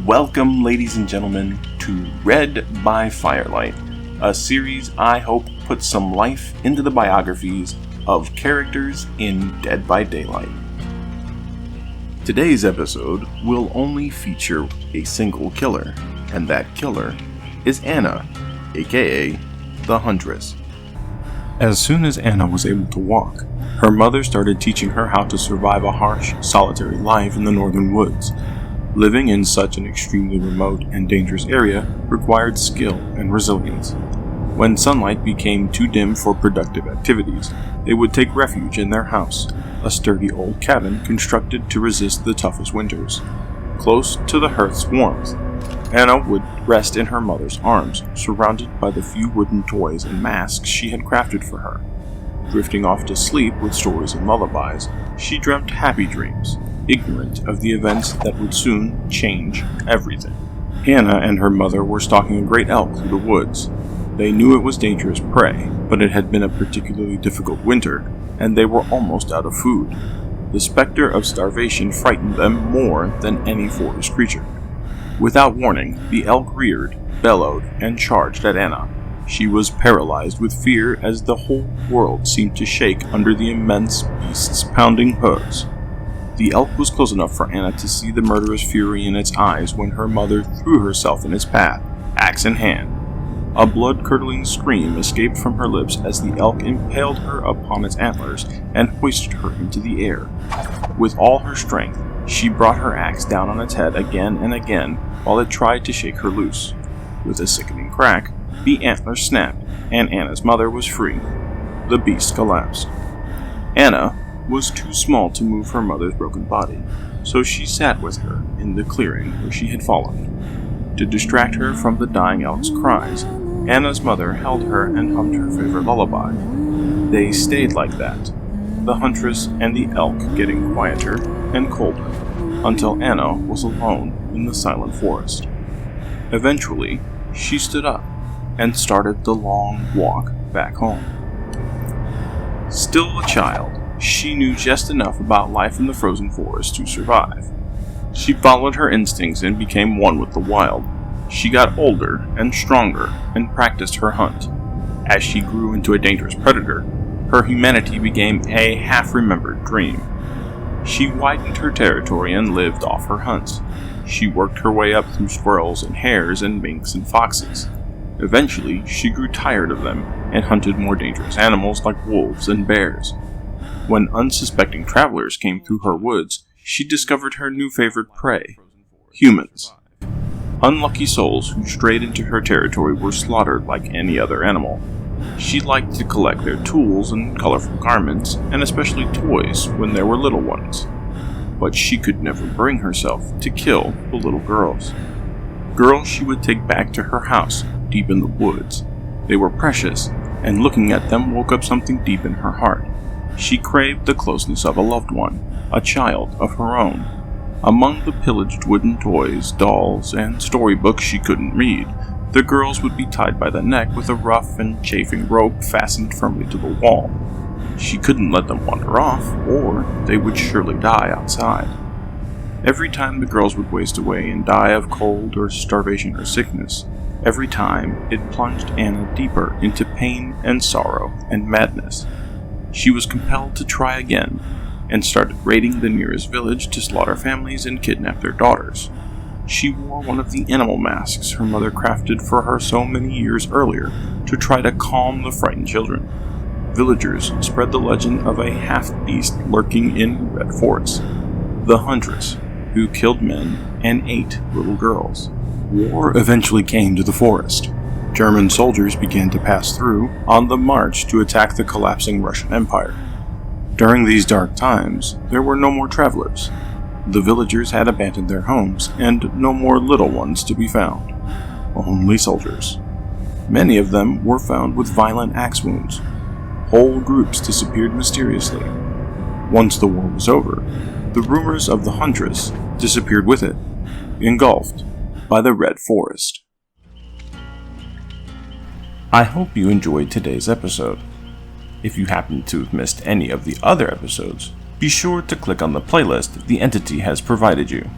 Welcome, ladies and gentlemen, to Read By Firelight, a series I hope puts some life into the biographies of characters in Dead by Daylight. Today's episode will only feature a single killer, and that killer is Anna, aka the Huntress. As soon as Anna was able to walk, her mother started teaching her how to survive a harsh, solitary life in the northern woods. Living in such an extremely remote and dangerous area required skill and resilience. When sunlight became too dim for productive activities, they would take refuge in their house, a sturdy old cabin constructed to resist the toughest winters. Close to the hearth's warmth, Anna would rest in her mother's arms, surrounded by the few wooden toys and masks she had crafted for her. Drifting off to sleep with stories and lullabies, she dreamt happy dreams, ignorant of the events that would soon change everything. Anna and her mother were stalking a great elk through the woods. They knew it was dangerous prey, but it had been a particularly difficult winter, and they were almost out of food. The specter of starvation frightened them more than any forest creature. Without warning, the elk reared, bellowed, and charged at Anna. She was paralyzed with fear as the whole world seemed to shake under the immense beast's pounding hooves. The elk was close enough for Anna to see the murderous fury in its eyes when her mother threw herself in its path, axe in hand. A blood-curdling scream escaped from her lips as the elk impaled her upon its antlers and hoisted her into the air. With all her strength, she brought her axe down on its head again and again while it tried to shake her loose. With a sickening crack, the antlers snapped, and Anna's mother was free. The beast collapsed. Anna was too small to move her mother's broken body, so she sat with her in the clearing where she had fallen. To distract her from the dying elk's cries, Anna's mother held her and hummed her favorite lullaby. They stayed like that, the huntress and the elk getting quieter and colder, until Anna was alone in the silent forest. Eventually, she stood up and started the long walk back home. Still a child, she knew just enough about life in the frozen forest to survive. She followed her instincts and became one with the wild. She got older and stronger and practiced her hunt. As she grew into a dangerous predator, her humanity became a half-remembered dream. She widened her territory and lived off her hunts. She worked her way up through squirrels and hares and minks and foxes. Eventually, she grew tired of them and hunted more dangerous animals like wolves and bears. When unsuspecting travelers came through her woods, she discovered her new favorite prey: humans. Unlucky souls who strayed into her territory were slaughtered like any other animal. She liked to collect their tools and colorful garments, and especially toys when there were little ones. But she could never bring herself to kill the little girls. Girls she would take back to her house, deep in the woods. They were precious, and looking at them woke up something deep in her heart. She craved the closeness of a loved one, a child of her own. Among the pillaged wooden toys, dolls, and storybooks she couldn't read, the girls would be tied by the neck with a rough and chafing rope fastened firmly to the wall. She couldn't let them wander off, or they would surely die outside. Every time the girls would waste away and die of cold or starvation or sickness, every time it plunged Anna deeper into pain and sorrow and madness. She was compelled to try again, and started raiding the nearest village to slaughter families and kidnap their daughters. She wore one of the animal masks her mother crafted for her so many years earlier to try to calm the frightened children. Villagers spread the legend of a half-beast lurking in the Red Forest, the Huntress, who killed men and ate little girls. War eventually came to the forest. German soldiers began to pass through on the march to attack the collapsing Russian Empire. During these dark times, there were no more travelers. The villagers had abandoned their homes, and no more little ones to be found. Only soldiers. Many of them were found with violent axe wounds. Whole groups disappeared mysteriously. Once the war was over, the rumors of the Huntress disappeared with it, engulfed by the Red Forest. I hope you enjoyed today's episode. If you happen to have missed any of the other episodes, be sure to click on the playlist the entity has provided you.